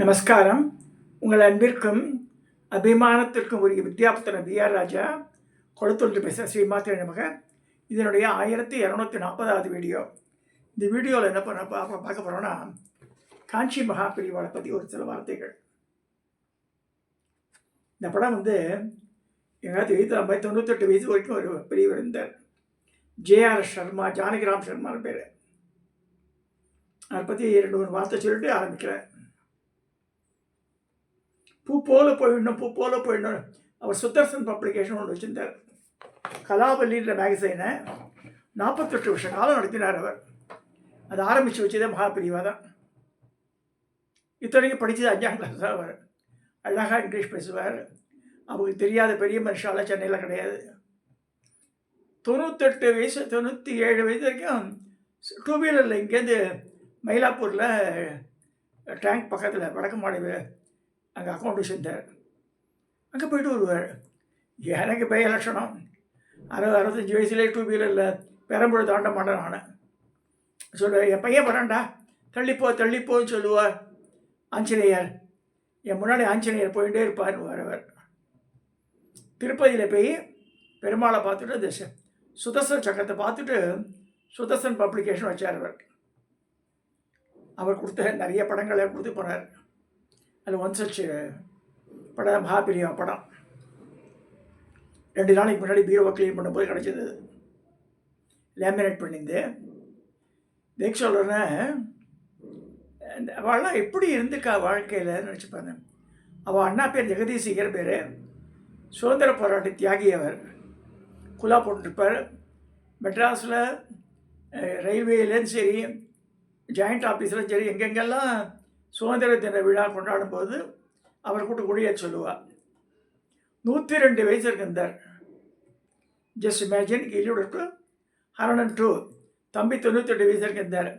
நமஸ்காரம். உங்கள் அன்பிற்கும் அபிமானத்திற்கும் உரிய வித்யாபுத்திரன் பிஆர் ராஜா கொளத்தூர் பேசுகிற ஸ்ரீமாத்திரை நமக. இதனுடைய 1240வது வீடியோ. இந்த வீடியோவில் என்ன பார்க்க போகிறோன்னா, காஞ்சி மகாபிரிவாளை பற்றி ஒரு சில வார்த்தைகள். இந்த படம் எங்காவது 98 வயசு வரைக்கும் ஒரு பெரியவர் இருந்தார். ஜேஆர் சர்மா, ஜானகிராம் சர்மான்னு பேர். அதை பற்றி 2-3 வார்த்தை சொல்லிட்டு ஆரம்பிக்கிறேன். பூ போல போயிடணும். அவர் சுதர்சன் பப்ளிகேஷன் ஒன்று வச்சுருந்தார். கலாவல்லின்ற மேகசைனை 48 வருஷ காலம் நடத்தினார் அவர். அதை ஆரம்பித்து வச்சதே மகாபிரிவா தான். இத்தனைக்கும் படித்தது 5ஆம் கிளாஸ் தான். அவர் அழகாக இங்கிலீஷ் பேசுவார். அவருக்கு தெரியாத பெரிய மனுஷாலாம் சென்னையில் கிடையாது. 98 வயசு 97 வயசு வரைக்கும் 2 வீலரில் இங்கேருந்து மயிலாப்பூரில் டேங்க் பக்கத்தில் வடக்கு மாநில அங்கே அக்கௌண்ட் வச்சுருந்தார். அங்கே போய்ட்டு வருவார். எனக்கு பய லட்சணம் 65 வயசுலேயே 2 வீலரில் பெரம்பூர் தாண்ட மாட்டேன். நான் சொல்லுவேன், என் பையன் வரான்டா, தள்ளிப்போன்னு சொல்லுவார். ஆஞ்சநேயர் என் முன்னாடி ஆஞ்சநேயர் போயிட்டே இருப்பார். வரவர் திருப்பதியில் போய் பெருமாளை பார்த்துட்டு இந்த சுதர்சன் சக்கரத்தை பார்த்துட்டு சுதர்சன் பப்ளிகேஷன் வச்சார். அவர் கொடுத்த நிறைய படங்களை கொடுத்து போனார். அதில் ஒன் சச் படம் மகாபிரியா படம் 2 நாளைக்கு முன்னாடி பீரோவை க்ளீன் பண்ணும்போது கிடச்சிது. லேமினேட் பண்ணியிருந்து தேக் சொல்கிறேன், அவள்லாம் எப்படி இருந்துக்கா வாழ்க்கையில் நினச்சிப்பாங்க. அவள் அண்ணா பேர் ஜெகதீஷிகர் பேர். சுதந்திர போராட்ட தியாகி. அவர் குலா போட்டுருப்பார். மெட்ராஸில் ரயில்வேலேருந்து சரி, ஜாயிண்ட் ஆஃபீஸில் சரி, எங்கெங்கெல்லாம் சுதந்திர தின விழா கொண்டாடும் போது அவர் கூட்டு கொடிய சொல்லுவார். 102 வயசு இருந்தார். Just imagine. கீழோடு 102. தம்பி 98 வயசு இருந்தார்.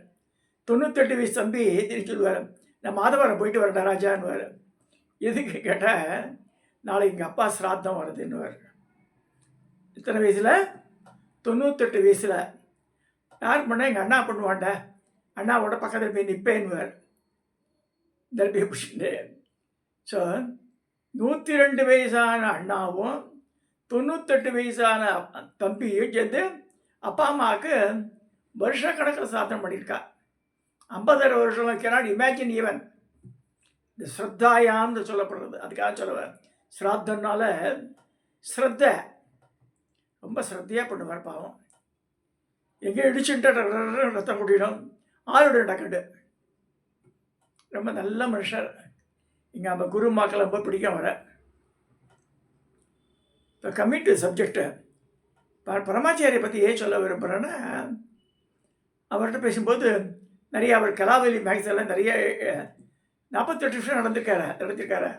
98 வயசு தம்பி திரும்பி சொல்லுவார், நான் மாதவரம் போயிட்டு வரேன் ராஜான்னுவார். எதுக்கு கேட்டால், நாளைக்கு எங்கள் அப்பா சிராத்தம் வருதுன்னுவார். இத்தனை வயசில் 98 வயசில் யார் பண்ணால் எங்கள் அண்ணா பண்ணுவான்டா, அண்ணாவோட பக்கத்தில் போய் நிற்பேன்னுவார். தர்பியை பிடிச்சிட்டு. ஸோ 102 வயசான அண்ணாவும் 98 வயசான தம்பியும் சேர்ந்து அப்பா அம்மாவுக்கு வருஷக்கணக்கில் சாதனை பண்ணியிருக்கா. 50 வருஷம் வைக்கிறான். இமேஜின் ஈவன் இந்த ஸ்ரத்தாயான்னு சொல்லப்படுறது. அதுக்காக சொல்லுவேன். ஸ்ராத்தனால ஸ்ரத்த ரொம்ப ஸ்ரத்தையாக பண்ணுவார். பாவம் எங்கேயும் இடிச்சுட்டு ரத்தம் குடிடும். ஆளுடைய டக்கட்டு ரொம்ப நல்ல மனுஷர். இங்கே நம்ம குரு மாக்களை ரொம்ப பிடிக்கும் வர. இப்போ கம்மிட்டு சப்ஜெக்டு பரமாச்சாரியை பற்றி ஏன் சொல்ல விரும்புகிறேன்னா, அவர்கிட்ட பேசும்போது நிறைய அவர் கலாவலி மேக்ஸெல்லாம் நிறைய 48 நிமிஷம் நடந்திருக்காரு.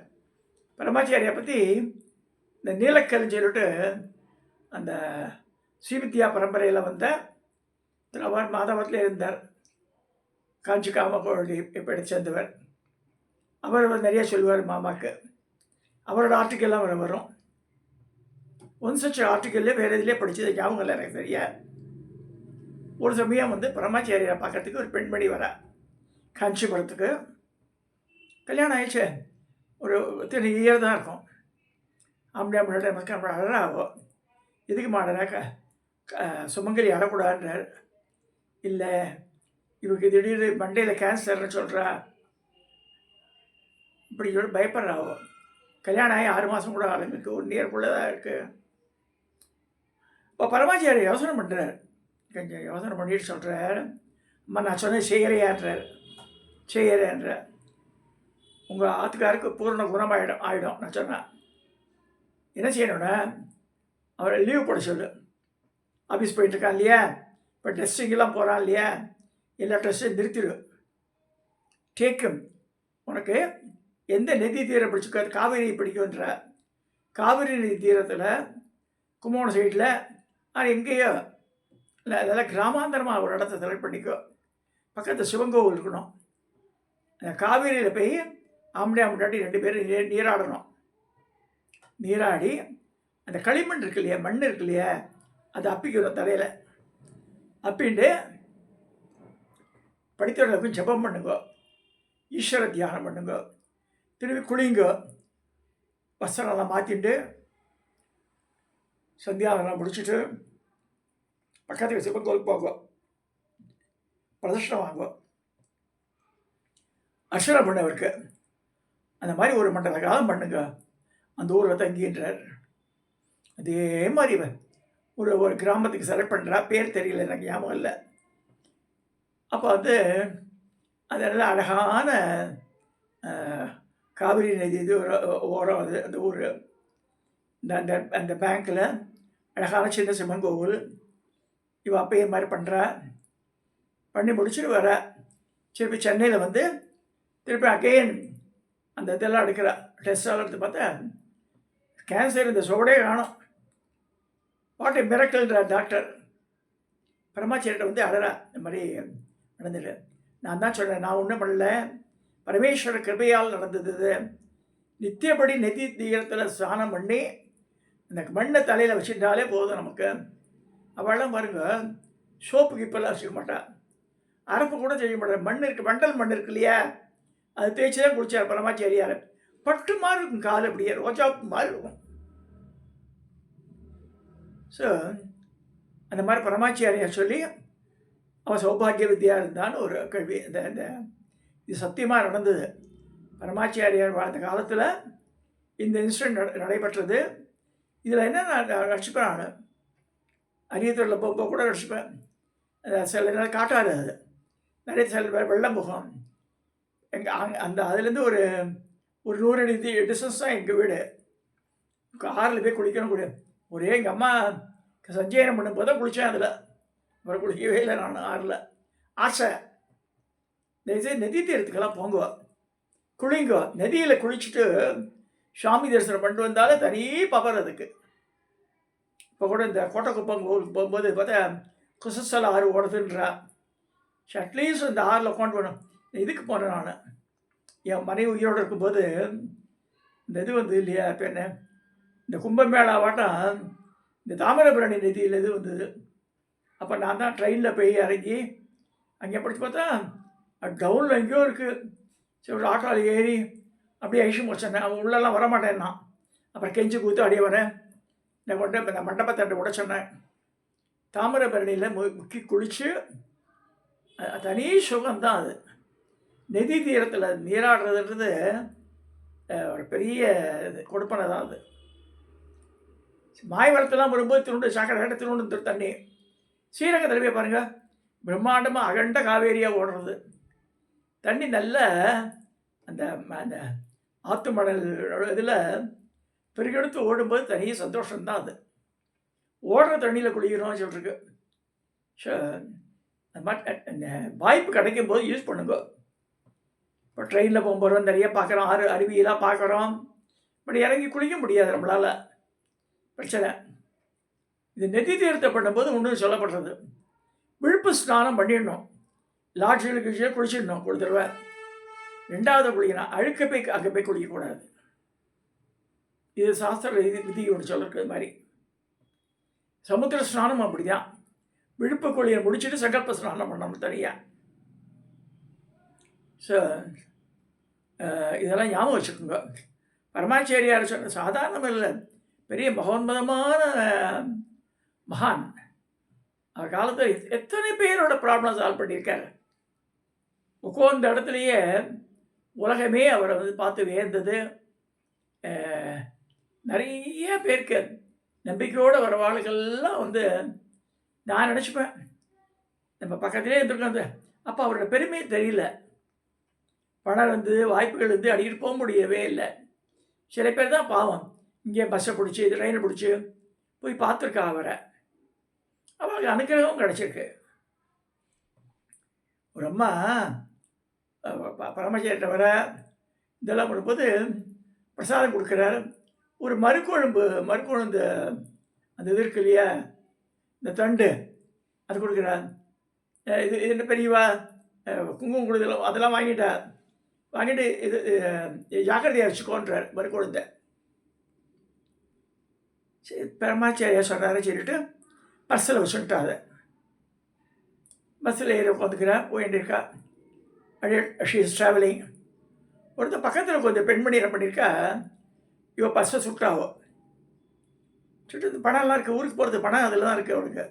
பரமாச்சாரியை பற்றி இந்த நீலக்கல்னு சொல்லிட்டு அந்த ஸ்ரீவித்யா பரம்பரையில் வந்த அவர் மாதவத்தில் இருந்தார். காஞ்சி காமகோழி இப்படி சேர்ந்தவர். அவர் நிறைய சொல்லுவார் மாமாவுக்கு. அவரோட ஆர்டிக்கல்லாம் வரும். ஒன் சச் ஆர்டிக்கல்லே வேறு இதிலே படித்தது ஞாபகம் இல்லை எனக்கு சரியா. ஒரு சமயம் பரமாச்சாரியை பார்க்கறதுக்கு ஒரு பெண்மணி வரா காஞ்சிபுரத்துக்கு. கல்யாணம் ஆயிடுச்சு, ஒரு 3 இயர் தான் இருக்கும். ஆம்பளை நமக்கு அழகாகும். எதுக்கு மாடனாக்கா சுமங்கலி அழக்கூடாதுன்றார். இல்லை, இவருக்கு திடீர்னு மண்டையில் கேன்சர்னு சொல்கிறா, இப்படி சொல்லி பயப்படுறாவோ. கல்யாணம் ஆகி 6 மாதம் கூட ஆளுங்களுக்கு 1 இயர்க்குள்ளே தான் இருக்குது. இப்போ பரமாச்சாரி யோசனை பண்ணுறார். கொஞ்சம் யோசனை பண்ணிட்டு சொல்கிறார், அம்மா நான் சொன்னேன் செய்கிறேன்ற உங்கள் ஆத்துக்காருக்கு பூர்ண குணமாயிடும் நான் சொன்னேன். என்ன செய்யணும்னா, அவரை லீவ் போட சொல்லு. ஆஃபீஸ் போயிட்டுருக்கான் இல்லையா, இப்போ டெஸ்டிங்கெல்லாம் போகிறான் இல்லையா, எல்லா டெஸ்ட்டையும் நிறுத்திடு. டேக்கும் உனக்கு எந்த நதி தீரம் பிடிச்சிக்காது, காவிரி பிடிக்குன்ற. காவிரி நதி தீரத்தில் கும்பகோணம் சைடில் எங்கேயோ இல்லை, அதெல்லாம் கிராமாந்தரமாக ஒரு இடத்த செலக்ட் பண்ணிக்கோ. பக்கத்தில் சிவங்கோவில் இருக்கணும். அந்த காவிரியில் போய் ஆம்பளை 2 பேரும் நீராடணும். நீராடி அந்த களிமண் இருக்கு இல்லையா, மண் இருக்கு இல்லையா, அதை அப்பிக்கணும் தலையில். அப்பின்ட்டு படித்தவர்களுக்கும் ஜபம் பண்ணுங்க, ஈஸ்வர தியானம் பண்ணுங்க. திரும்பி குளிங்க, வஸ்திரம்லாம் மாற்றிட்டு சந்தியாவெல்லாம் முடிச்சுட்டு பக்கத்துக்கு சிவன் கோயிலுக்கு போங்க, பிரதட்சணம் வாங்க, அர்ச்சனை பண்ணவருக்கு அந்த மாதிரி ஒரு மண்டல காலம் பண்ணுங்க, அந்த ஊரில் தங்கின்றார். அதே மாதிரி ஒரு ஒரு கிராமத்துக்கு செலக்ட் பண்ணுறா, பேர் தெரியல, எனக்கு ஞாபகம் இல்லை. அப்போ வந்து அது நல்ல அழகான காவிரி நதி இது ஒரு ஓரம், அது அந்த ஊர். இந்த அந்த அந்த பேங்க்கில் அழகான சின்ன சிவன் கோவில். இவள் அப்பயே மாதிரி பண்ணுறா, பண்ணி முடிச்சுட்டு வர திருப்பி சென்னையில் வந்து திருப்பி அகெயின் அந்த இதெல்லாம் எடுக்கிறா, டெஸ்டெல்லாம் எடுத்து பார்த்தா கேன்சர் இந்த சுவடே காணும். What A மிரக்கல்ன்ற doctor. பரமாச்சாரிட்ட வந்து அழறா, இந்த மாதிரி நடந்துட்டு. நான் தான் சொன்னேன், நான் ஒன்றும் பண்ணல, பரமேஸ்வர கிருபையால் நடந்தது. நித்தியப்படி நெதி தீரத்தில் ஸ்நானம் பண்ணி அந்த மண்ணை தலையில் வச்சுட்டாலே போதும் நமக்கு. அவள்லாம் பாருங்க, சோப்புக்கு இப்போல்லாம் வச்சுக்க மாட்டாள், அரப்பு கூட செய்ய மாட்டாள். மண் இருக்குது, வண்டல் மண் இருக்கு இல்லையா, அது தேய்ச்சி தான் குளிச்சார் பரமாச்சாரியார். பட்டு மாதிரி இருக்கும் கால், அப்படியே ரோஜாப்பு மாதிரி இருக்கும். ஸோ அந்த மாதிரி பரமாச்சாரியார் சொல்லி அவன் சௌபாகிய வித்தியாக இருந்தான்னு ஒரு கேள்வி. இந்த இது சத்தியமாக நடந்தது. பரமாச்சாரியார் வாழ்ந்த காலத்தில் இந்த இன்சிடென்ட் நடைபெற்றது. இதில் என்ன, நான் ரட்சிப்பேன், நான் அரியத்தூரில் போக கூட ரட்சிப்பேன். சில நாள் காட்டாது, அது நிறைய சில வெள்ளம் போகும். எங்கள் அந்த அதுலேருந்து ஒரு 100 அடி டிஸ்டன்ஸ் தான் எங்கள் வீடு. ஆறில் போய் குளிக்கணும் கூட. ஒரே எங்கள் அம்மா சஞ்சயனம் பண்ணும்போது தான் குளித்தேன். அதில் அப்புறம் குளிக்கவே இல்லை நான். ஆறில் ஆசை, நதி தீரத்துக்கெல்லாம் போங்க, குளிங்க. நதியில் குளிச்சுட்டு சாமி தரிசனம் பண்ணிட்டு வந்தாலே தனி பவர் அதுக்கு. இப்போ கூட இந்த கோட்டைக்குப்பம் கோவிலுக்கு போகும்போது பார்த்தா குசஸ்தல ஆறு ஓடுதுன்றா. அட்லீஸ்ட் இந்த ஆறில் உட்காந்து போகணும். இதுக்கு போனேன் நான், என் மனைவி உயிரோடு இருக்கும்போது. இந்த இது வந்து இல்லையா, இப்போ என்ன, இந்த கும்பமேளா வாட்டம் இந்த தாமிரபரணி நதியில் இது வந்தது. அப்போ நான் தான் ட்ரெயினில் போய் இறங்கி அங்கே படித்து பார்த்தா டவுனில் எங்கேயோ இருக்குது. சரி, ஒரு ஆட்டோவில் ஏறி அப்படியே ஐஷு முடிச்சேன். அவன் உள்ளெல்லாம் வரமாட்டேன்னா, அப்புறம் கெஞ்சி கூத்து அப்படியே வரேன். நான் கொண்டு இந்த மண்டபத்தண்டை உட சொன்னேன். தாமிரபரணியில் முக்கி குளித்து தனி சுகம்தான் அது. நதி தீரத்தில் நீராடுறதுன்றது ஒரு பெரிய கொடுப்பனை தான் அது. மாயவரத்தெல்லாம் வரும்போது திருவண்ணு சாக்கடை திருவண்ணு தண்ணி. ஸ்ரீரங்கத்தில் போய் பாருங்கள், பிரம்மாண்டமாக அகண்ட காவேரியாக ஓடுறது தண்ணி. நல்ல அந்த அந்த ஆற்று மணல் இதில் பெருக்கெடுத்து ஓடும்போது தனி சந்தோஷம்தான் அது. ஓடுற தண்ணியில் குளிக்கணும்னு சொல்லிருக்கு. ஸோ அந்த மாதிரி வாய்ப்பு கிடைக்கும் போது யூஸ் பண்ணுங்க. இப்போ ட்ரெயினில் போகும்போது நிறைய பார்க்குறோம், அருவியெல்லாம் பார்க்குறோம். பட் இறங்கி குளிக்க முடியாது நம்மளால், பிரச்சனை. இது நெதி தீர்த்தம் பண்ணும்போது ஒன்று சொல்லப்படுறது, விழுப்பு ஸ்நானம் பண்ணிடணும். லாட்ஜிகளுக்கு கீழே குளிச்சிடணும் ஒரு தடவை. ரெண்டாவது குளிக்கணும், அழுக்க போய் அங்கே போய் குளிக்கக்கூடாது. இது சாஸ்திர விதி ஒன்று சொல்லிருக்கிறது மாதிரி. சமுத்திர ஸ்நானம் அப்படி தான், விழுப்பு குளியை முடிச்சுட்டு சங்கல்ப ஸ்நானம் பண்ணணும் தனியாக. ஸோ இதெல்லாம் ஞாபகம் வச்சுக்கோங்க. பரமாச்சாரியார் சொன்ன சாதாரணம் இல்லை, பெரிய மகோன்மதமான மகான். அவர் காலத்தில் எத்தனை பேரோட ப்ராப்ளம் சால்வ் பண்ணியிருக்காரு. உட்கார்ந்த இடத்துலையே உலகமே அவரை வந்து பார்த்து வியந்தது. நிறைய பேருக்கு நம்பிக்கையோடு வர வாழ்கள்லாம் வந்து நான் நினச்சிப்பேன், நம்ம பக்கத்துலேயே இருந்திருக்கோம். அப்போ அவரோட பெருமையே தெரியல. பணம் வந்து வாய்ப்புகள் வந்து அடிக்கிட்டு போக முடியவே இல்லை. சில பேர் தான் பாவம் இங்கே பஸ்ஸை பிடிச்சி ட்ரெயினை பிடிச்சி போய் பார்த்துருக்கா அவரை. அவருக்கு அனுக்கிரகம் கிடச்சிருக்கு. ஒரு அம்மா பரமச்சாரிட்ட வர இதெல்லாம் பண்ணும்போது பிரசாதம் கொடுக்குறார். ஒரு மறுக்குழம்பு அந்த இது இருக்கு இல்லையா, இந்த தண்டு, அது கொடுக்குறார். இது என்ன பெரியவா குங்குமம் கொடுதலாம் அதெல்லாம் வாங்கிட்டு இது ஜாக்கிரதையாக வச்சுக்கோன்றார் மறுக்குழந்தை. சரி, பரமாச்சாரியா சொல்கிறாரு சொல்லிட்டு பஸ்ஸில் வச்சுட்டா. அதை பஸ்ஸில் ஏறி உட்காந்துக்கிறா, போயிட்டு இருக்கா. அப்படியே ஷீ இஸ் ட்ராவலிங். ஒருத்தர் பக்கத்தில் கொஞ்சம் பெண்மணி என்ன பண்ணியிருக்கா, இவ பர்ஸை சுட்டாவோ. சுட்டு இந்த பணம்லாம் இருக்குது, ஊருக்கு போகிறது பணம் அதில் தான் இருக்குது அவளுக்கு.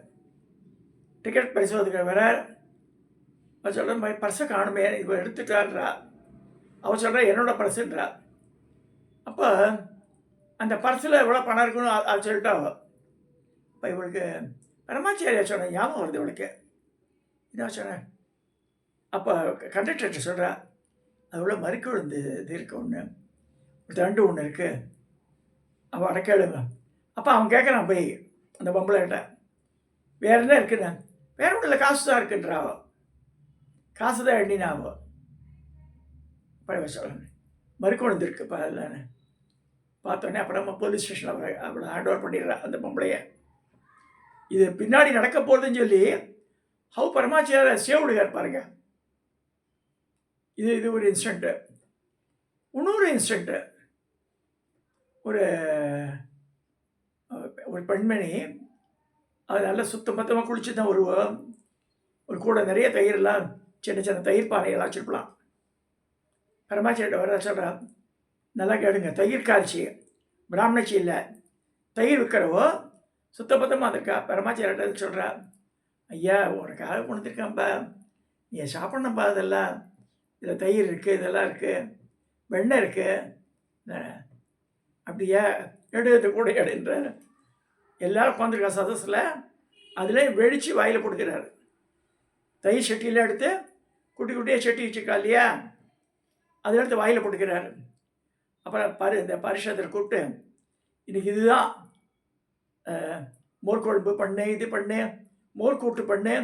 டிக்கெட் பரிசோதனை வேற. அவள் சொல்கிற பர்ஸை காணுமே, இவ எடுத்துட்டான்றா. அவள் சொல்கிறா என்னோட பர்ஸுன்றா. அப்போ அந்த பர்ஸில் எவ்வளோ பணம் இருக்குன்னு அது சொல்லிட்டா அவள். இப்போ இவளுக்கு பரமாச்சாரியா சொன்ன ஞாபகம் வருது இவளுக்கு. என்ன சொன்னேன், அப்போ கண்டக்டர்கிட்ட சொல்கிறா, அது எவ்வளோ மறுக்க விழுந்து இது இருக்குது ஒன்று, ஒரு தண்டு ஒன்று இருக்குது, அவள் அடக்கேளுங்க. அப்போ அவன் கேட்குறான் போய் அந்த பொம்பளைகிட்ட, வேறு என்ன இருக்குன்னு. வேறு ஒன்றும் இல்லை, காசு தான் இருக்குன்றா அவள். காசு தான் எண்ணினா அவள். பழைய சொல்கிறேன் மறுக்க விழுந்துருக்குப்பா இல்லைன்னு பார்த்தோன்னே அப்புறமா போலீஸ் ஸ்டேஷனில் அவளை ஹேண்ட் ஓவர் பண்ணிடுறா அந்த பொம்பளைய. இது பின்னாடி நடக்க போகிறதுன்னு சொல்லி ஹவு பரமாச்சாரியார் சேவுடுகார் பாருங்க. இது ஒரு இன்சிடெண்ட்டு. இன்னொரு இன்சிடெண்ட்டு, ஒரு ஒரு பெண்மணி அது நல்லா சுத்தமாக குளிச்சு தான் வருவோம். ஒரு கூட நிறைய தயிரெல்லாம் சின்ன சின்ன தயிர் பானையெல்லாம் வச்சுருக்கலாம். பரமாச்சாரிட்ட வர சொல்கிறா, நல்லா கேடுங்க, தயிர் காய்ச்சி பிராமணச்சி இல்லை, தயிர் விற்கிறவோ சுத்தபத்தமாக இருக்கா. பரமாச்சாரிட்ட சொல்கிறா, ஐயா உனக்காக கொடுத்துருக்கான்ப்பா, நீ சாப்பிட்ணும்ப்பா, அதெல்லாம் இதில் தயிர் இருக்குது, இதெல்லாம் இருக்குது, வெண்ணெய் இருக்குது, அப்படியா எடுத்து கூட எடுன்ற. எல்லோரும் உட்காந்துருக்கா சதஸில். அதில் வெடித்து வாயில் கொடுக்குறாரு. தயிர் சட்டியில் எடுத்து குட்டி குட்டியாக சட்டி வச்சுருக்கா இல்லையா, அதில் எடுத்து வாயில் போட்டுக்கிறாரு. அப்புறம் இந்த பரிஷத்தில் கூப்பிட்டு, இன்றைக்கி இதுதான் மோர் குழம்பு பண்ணு, இது பண்ணு, மோர் கூட்டு பண்ணு,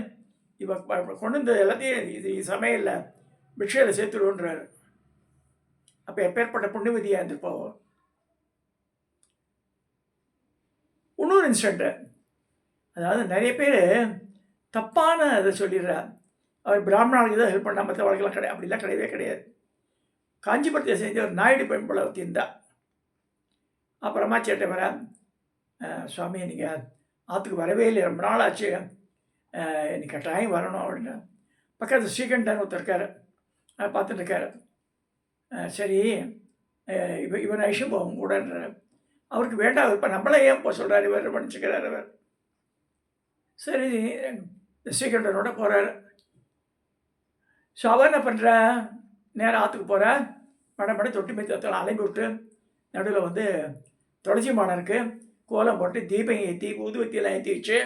இவ கொண்டு வந்து எல்லாத்தையும் இது சமையலில் பிக்ஷையில் சேர்த்துடுவோன்றார். அப்போ எப்பேற்பட்ட புண்ணியவதியாக இருந்துருப்போம். இன்னொரு இன்சிடெண்ட்டு, அதாவது நிறைய பேர் தப்பான அதை சொல்லிடுறார். அவர் பிராமணர்களுக்கு தான் ஹெல்ப் பண்ணால் மற்ற வாழ்க்கைலாம் கிடையாது, அப்படிலாம் கிடையவே கிடையாது. காஞ்சிபுரத்தை செஞ்ச ஒரு நாயுடு பெண்பளை இருந்தா. அப்புறமா சேட்டை வர, சுவாமி நீங்கள் ஆற்றுக்கு வரவே இல்லை, ரொம்ப நாள் ஆச்சு, இன்னைக்கு கட்டாயம் வரணும் அப்படின்னு. பக்கத்தில் ஸ்ரீகண்டன் ஒருத்தர் இருக்கார், பார்த்துட்டு இருக்கார். சரி இவன் ஐஷம் போகும் கூடன்ற. அவருக்கு வேண்டாம், இப்போ நம்மளே ஏன் போக சொல்கிறார் இவர் பண்ணிச்சுக்கிறார் அவர். சரி ஸ்ரீகண்டனோட போகிறார். ஸோ அவன் என்ன பண்ணுற, நேராக ஆற்றுக்கு போகிற, மடமட தொட்டி மீத்தத்தில் அலைம்பி விட்டு நடுவில் வந்து துளசி மாடம் இருக்குது, கோலம் போட்டு தீபம் ஏற்றி ஊதுவத்தியெல்லாம் ஏற்றி வச்சு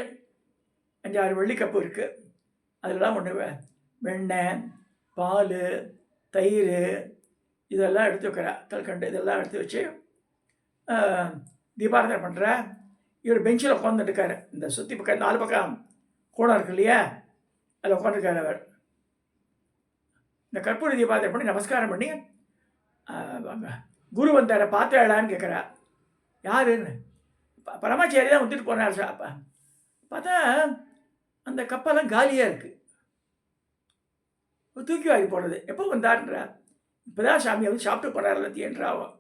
5-6 வெள்ளிக்கப்பு இருக்குது. அதெல்லாம் ஒன்று வெண்ணெய், பால், தயிர் இதெல்லாம் எடுத்து வைக்கிறா, கல்கண்டு இதெல்லாம் எடுத்து வச்சு தீபாராதனை பண்ணுற. இவர் பெஞ்சில் உட்காந்துட்டுருக்காரு. இந்த சுற்றி பக்கம் 4 பக்கம் கோணம் இருக்கு இல்லையா, அதில் உட்காந்துருக்காரு அவர். இந்த கற்பூர தீபாராதனை பண்ணி நமஸ்காரம் பண்ணி, குரு வந்தார பார்த்தாளான்னு கேட்குறா. யாருன்னு, பரமாச்சாரி தான் வந்துட்டு போனார். அப்போ பார்த்தா அந்த கப்பெல்லாம் காலியாக இருக்குது, தூக்கி வாங்கி போடுறது. எப்போ வந்தார்ன்றா, இப்போ தான் சாமி வந்து சாப்பிட்டு போனார் எல்லாத்தையன்றாவும்.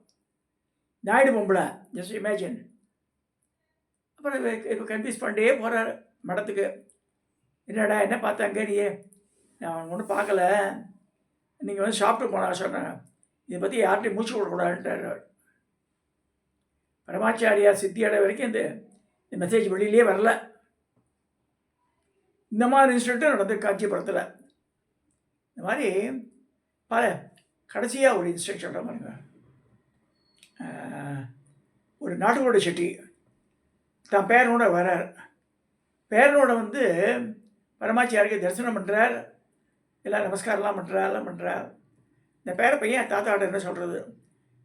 நாயுடு பொம்பளை, ஜஸ்ட் இமேஜின். அப்புறம் இப்போ கன்ஃபியூஸ் பண்ணிட்டே போகிறார் மடத்துக்கு. என்னடா என்ன பார்த்தாங்க நீ, நான் ஒன்றும் பார்க்கல, நீங்கள் வந்து சாப்பிட்டு போனா சொன்னேன், இதை பற்றி யார்கிட்டையும் மூச்சு விடக்கூடாதுன்றார் அவர். பரமாச்சாரியார் சித்தி அடை வரைக்கும் இந்த மெசேஜ் வெளியிலே வரல. இந்த மாதிரி இன்சிடென்ட்டும் நடந்து காஞ்சிபுரத்தில். இந்த மாதிரி பல. கடைசியாக ஒரு இன்சிடென்ட் சொல்கிற பாருங்க. ஒரு நாட்டுக்கோடை செட்டி தான் பேரனோட வர்றார். பேரனோட வந்து பரமாச்சாரியாருக்கு தரிசனம் பண்ணுறார், எல்லாம் நமஸ்காரம்லாம் பண்ணுறார், எல்லாம் பண்ணுறார். இந்த பேர பையன் தாத்தாட்ட என்ன சொல்கிறது,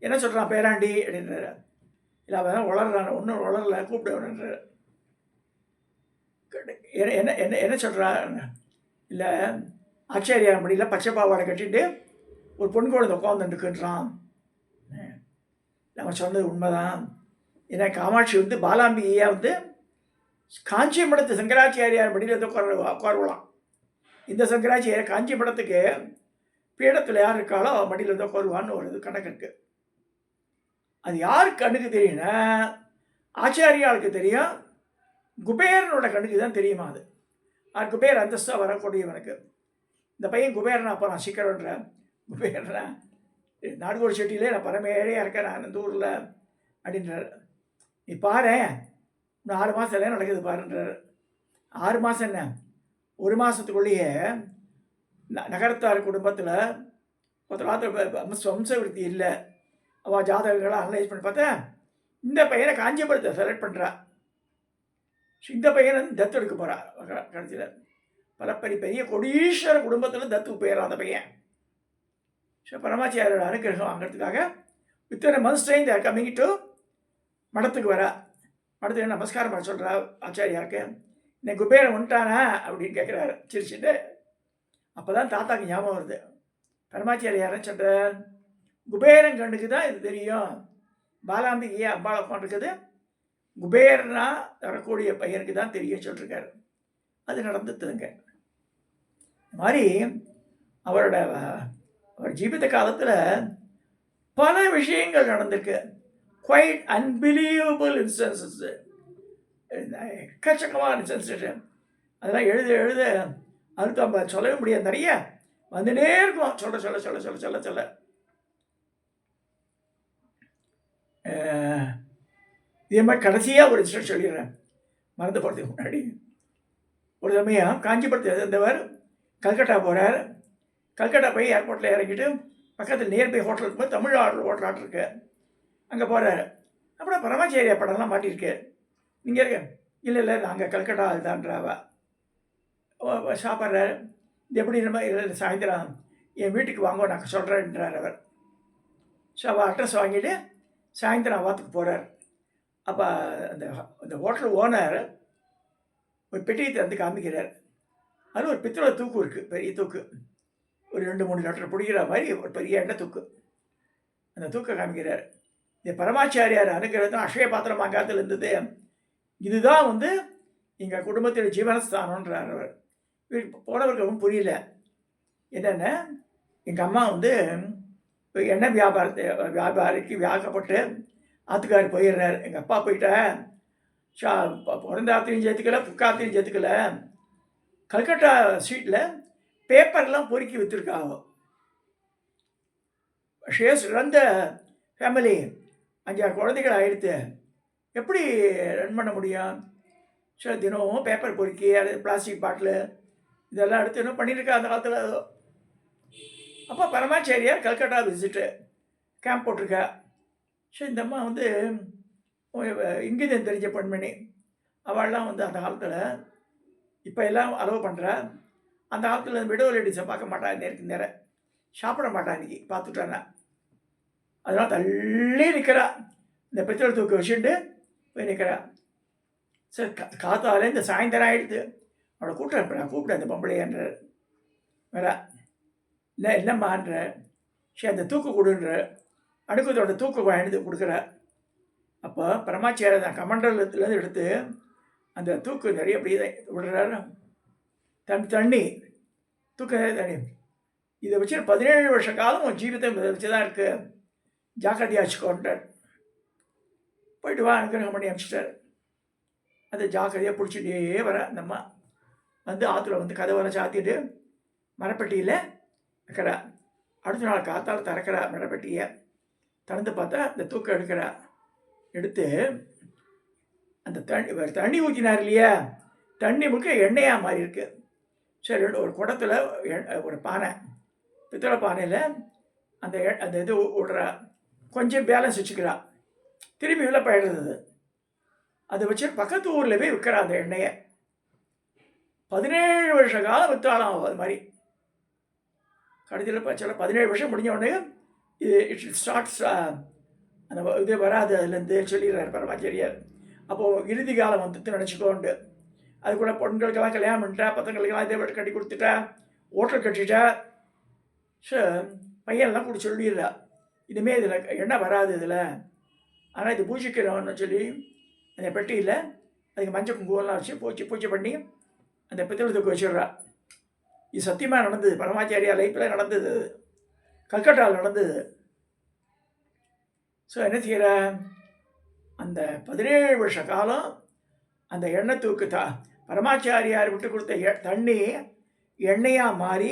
என்ன சொல்கிறான் பேராண்டி அப்படின்றாரு. இல்லை அவன் தான் வளர்றான், ஒன்றும் வளரல, கூப்பிடுவான்றார். என்ன என்ன என்ன சொல்கிறான், இல்லை ஆச்சாரியா முடியல பச்சை பாவாடை கட்டிட்டு ஒரு பொன் குழந்தை உட்காந்துட்டுருக்குன்றான். நம்ம சொன்னது உண்மைதான். ஏன்னா காமாட்சி வந்து பாலாம்பிகையாக வந்து காஞ்சி மடத்து சங்கராச்சாரியார் மடியில் வந்து உட்காருவலாம். இந்த சங்கராச்சாரியார் காஞ்சி மடத்துக்கு பீடத்தில் யார் இருக்காளோ அவன் மடியில் வந்து உட்காருவான்னு ஒரு இது கணக்கு இருக்குது. அது யாருக்கு கண்ணுக்கு தெரியும்னா ஆச்சாரியாளுக்கு தெரியும், குபேரனோட கண்ணுக்கு தான் தெரியுமா. அது குபேர் அந்தஸ்தாக வரக்கூடியவனுக்கு. இந்த பையன் குபேரனா போகிறான், சீக்கிரன்ற குபேரனா நாடுகோடு செட்டியிலே நான் பரமேழையாக இருக்கேன் நான் இந்த ஊரில் அப்படின்றார். நீ பாரு இன்னும் 6 மாதம் எல்லாம் நடக்குது பாருன்றார். 6 மாதம் என்ன, 1 மாதத்துக்குள்ளேயே நகரத்தார் குடும்பத்தில் ஒருத்தர் வம்சவிருத்தி இல்லை. அவள் ஜாதகங்களை அனலைஸ் பண்ணி பார்த்தா இந்த பையனை காஞ்சிபுரத்தை செலக்ட் பண்ணுறா. இந்த பையனை தத்து எடுக்க போகிறா. கடைசியில் பல பெரிய கொடீஸ்வர குடும்பத்தில் தத்து போயிடறான் அந்த பையன். ஸோ பரமாச்சாரியோட அனுகிரகம் வாங்கிறதுக்காக இத்தனை months time there coming to மடத்துக்கு வரா. மடத்துக்கு நமஸ்காரம் பண்ண சொல்கிறா ஆச்சாரியாருக்கு. இன்னைக்கு குபேரன் வந்துட்டானா அப்படின்னு கேட்குறாரு சிரிச்சுட்டு. அப்போ தான் தாத்தாக்கு ஞாபகம் வருது. பரமாச்சாரியாரன் சொல்கிற குபேரன் கண்ணுக்கு தான் இது தெரியும். பாலாம்பிகையே அம்பாளை உட்காந்துருக்குது குபேரனா வரக்கூடிய பையனுக்கு தான் தெரியும் சொல்லிருக்காரு. அது நடந்துட்டுதுங்க. இந்த மாதிரி அவர் ஜீவித காலத்தில் பல விஷயங்கள் நடந்திருக்கு. குவைட் அன்பிலீவபிள் இன்ஸ்டன்சஸ், எக்கச்சக்கமான இன்ஸ்டன்சஸ். அதெல்லாம் எழுத அது சொல்லவே முடியாது. நிறைய வந்துட்டே இருக்கும். சொல்ல இதே மாதிரி கடைசியாக ஒரு இன்சிடென்ட் சொல்லிடுறேன் மறந்து போகிறதுக்கு முன்னாடி. ஒரு சமயம் காஞ்சிபுரத்தில் இருந்தவர் கல்கட்டா போகிறார். கல்கட்டா போய் ஏர்போர்ட்டில் இறங்கிட்டு பக்கத்தில் நியர்பை ஹோட்டலுக்கு போய் தமிழ் ஹோட்டல் இருக்கு அங்கே போகிறார். அப்புறம் பரமாச்சாரியா படம்லாம் மாட்டியிருக்கு. நீங்கள் இருக்க இல்லை நாங்கள் கல்கட்டா அதுதான்றாவா சாப்பிட்றாரு. இது எப்படி நம்ம இல்லை சாயந்தரம் என் வீட்டுக்கு வாங்க நான் சொல்கிறேன்றார் அவர். ஸோ அவள் அட்ரஸ் வாங்கிட்டு சாயந்தரம் அவாத்துக்கு போகிறார். அப்போ அந்த ஹோட்டல் ஓனர் ஒரு பெட்டியை தந்து காமிக்கிறார். அது ஒரு பித்தளை தூக்கு இருக்குது, பெரிய தூக்கு, ஒரு 2-3 லிட்டர் பிடிக்கிற மாதிரி ஒரு பெரிய எண்ணெய் தூக்கு. அந்த தூக்கை காமிக்கிறார். இந்த பரமாச்சாரியார் அனுகிரகம் அக்ஷய பாத்திரம் வாங்காத்தில் இருந்தது. இதுதான் எங்கள் குடும்பத்தில் ஜீவனஸ்தானன்றார் அவர். வீட்டுக்கு போனவருக்கு ஒன்றும் புரியல. என்னென்ன எங்கள் அம்மா எண்ணெய் வியாபாரிக்கு வியாகப்பட்டு ஆத்துக்கார் போயிடுறார். எங்கள் அப்பா போயிட்டேன். பிறந்த ஆத்திரையும் சேர்த்துக்கல, புக்காத்திரையும் சேர்த்துக்கல. கல்கட்டா ஸ்ட்ரீட்டில் பேப்பர்லாம் பொறுக்கி விற்றுருக்காங்க. Shares run the family. 5-6 குழந்தைகள் ஆகிடுத்து. எப்படி ரன் பண்ண முடியும்? ஸோ தினமும் பேப்பர் பொறுக்கி அது பிளாஸ்டிக் பாட்டில் இதெல்லாம் எடுத்து என்ன பண்ணியிருக்கா அந்த காலத்தில். அப்போ பரமாச்சாரியார் கல்கட்டா விசிட்டு கேம்ப் போட்டிருக்கா. ஸோ இந்த அம்மா இங்கிதம் தெரிஞ்ச பெண்மணி. அவள்லாம் அந்த காலத்தில் இப்போ எல்லாம் அலோவ் பண்ணுறா. அந்த காலத்தில் விடோ லேடிஸை பார்க்க மாட்டான், நேருக்கு நேரம் சாப்பிட மாட்டான். இன்றைக்கி பார்த்துட்டானா அதெல்லாம் தள்ளி நிற்கிறா. இந்த பித்தளை தூக்கி வச்சுட்டு போய் நிற்கிறா. சார் காத்தாலே இந்த சாயந்தரம் ஆகிடுது. அவளை கூப்பிட்டேன் அந்த பொம்பளையன்றார். வரா இல்லை என்னம்மான்ற. சரி அந்த தூக்கு கொடுன்ற அடுக்கத்தோட தூக்கு வாங்கிட்டு கொடுக்குறா. அப்போ பரமாச்சாரிய தான் கமண்டலத்துலேருந்து எடுத்து அந்த தூக்கு நிறைய அப்படியே விடுறாரு. தண்ணி தூக்க தண்ணி இதை வச்சு 17 வருஷ காலம் ஜீவிதம் இதை வச்சு தான் இருக்குது. ஜாக்கிரதையாச்சுக்கோன்றார். போயிட்டு வா அனுகிரகம் பண்ணி அனுப்பிச்சிட்டார். அதை ஜாக்கிரதையாக பிடிச்சிட்டே வர அந்தம்மா ஆற்றுல கதவெல்லாம் சாத்திட்டு மரப்பெட்டியில் வைக்கிறா. அடுத்த நாள் காத்தால் திறக்கிறா மரப்பெட்டியை. திறந்து பார்த்தா இந்த தூக்கம் எடுக்கிறா. எடுத்து அந்த தண்ணி ஊற்றினார் இல்லையா, தண்ணி முழுக்க எண்ணெயாக மாறி இருக்கு. சரி ஒரு குடத்தில் ஒரு பானை, பித்தளை பானையில் அந்த இது விடுறா. கொஞ்சம் பேலன்ஸ் வச்சுக்கிறா. திரும்பி உள்ள போயிடுறது. அதை வச்சு பக்கத்து ஊரில் போய் விற்கிறா அந்த எண்ணெயை. 17 வருஷ காலம் விற்றாலும் அது மாதிரி. கடைசியில் சில 17 வருஷம் முடிஞ்ச உடனே இட் ஸ்டார்ட்ஸ் அந்த இது வராது அதுலேருந்து சொல்லிடுறாரு பரமாச்சாரியார். அப்போது இறுதி காலம் நினச்சிக்கோண்டு. அது கூட பொண்களுக்கெல்லாம் கல்யாணம் பண்ணிட்டா, பசங்களுக்கெல்லாம் இதே வீட்டு கட்டி கொடுத்துட்டா, ஓட்டல் கட்டிட்டா. ஸோ பையன்லாம் கூட சொல்லிடுறா இனிமேல் இதில் எண்ணெய் வராது இதில். ஆனால் இது பூஜிக்கிறோன்னு சொல்லி அந்த பெட்டியில் அதுக்கு மஞ்சள் குங்குமம்லாம் வச்சு பூச்சி பண்ணி அந்த பித்தளை தூக்கு வச்சிடுறா. இது சத்தியமாக நடந்தது. பரமாச்சாரியா லைஃப்பில் நடந்தது, கல்கட்டாவில் நடந்தது. ஸோ என்ன செய்கிற அந்த 17 வருஷ காலம் அந்த எண்ணெய் தூக்கு பரமாச்சாரியார் விட்டு கொடுத்த தண்ணி எண்ணெயாக மாறி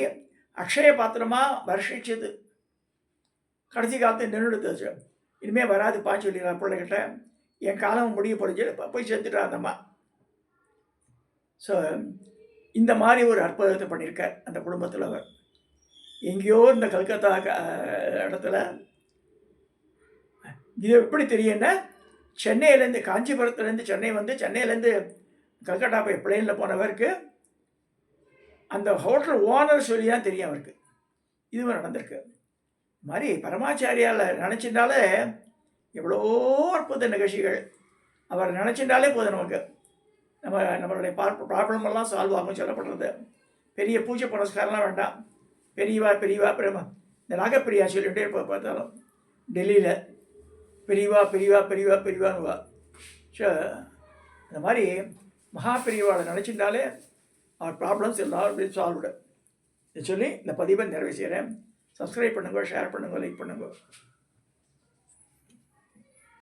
அக்ஷய பாத்திரமாக வருஷிச்சது. கடைசி காலத்தில் நின்றுடுத்தாச்சு. இனிமேல் வராதுப்பா சொல்லிடுறா பிள்ளைகிட்ட. என் காலம் முடிய போடுச்சு, போய் சேர்த்துட்டா அந்த அம்மா. ஸோ இந்த மாதிரி ஒரு அற்புதத்தை பண்ணியிருக்கார் அந்த குடும்பத்தில் அவர். எங்கேயோ இந்த கல்கத்தா இடத்துல இது எப்படி தெரியும்னா, சென்னையிலேருந்து காஞ்சிபுரத்துலேருந்து சென்னை வந்து சென்னையிலேருந்து கல்கட்டா போய் பிளேனில் போனவருக்கு அந்த ஹோட்டல் ஓனர் சொல்லி தான் தெரியும் அவருக்கு இதுவும் நடந்திருக்கு. இது மாதிரி பரமாச்சாரியால் நினச்சிருந்தாலே எவ்வளோ அற்புத நிகழ்ச்சிகள் அவர் நினச்சிருந்தாலே போதும் நமக்கு. நம்மளுடைய ப்ராப்ளமெல்லாம் சால்வ் ஆகும் சொல்லப்படுறது. பெரிய பூஜை புனஸ்காரம்லாம் வேண்டாம். பெரியவா பெரியவா இந்த நாகப்பிரியா சொல்லிகிட்டே பார்த்தாலும் டெல்லியில் பெரியவான்னுவா. ஸோ இந்த மாதிரி மகா பெரியவாளை நினச்சிருந்தாலே அவர் ப்ராப்ளம்ஸ் எல்லாரும் சால்வ்டு. இதை சொல்லி இந்த பதிவை நிறைவு செய்கிறேன். சப்ஸ்கிரைப் பண்ணுங்கள், ஷேர் பண்ணுங்கள், லைக் பண்ணுங்கள்.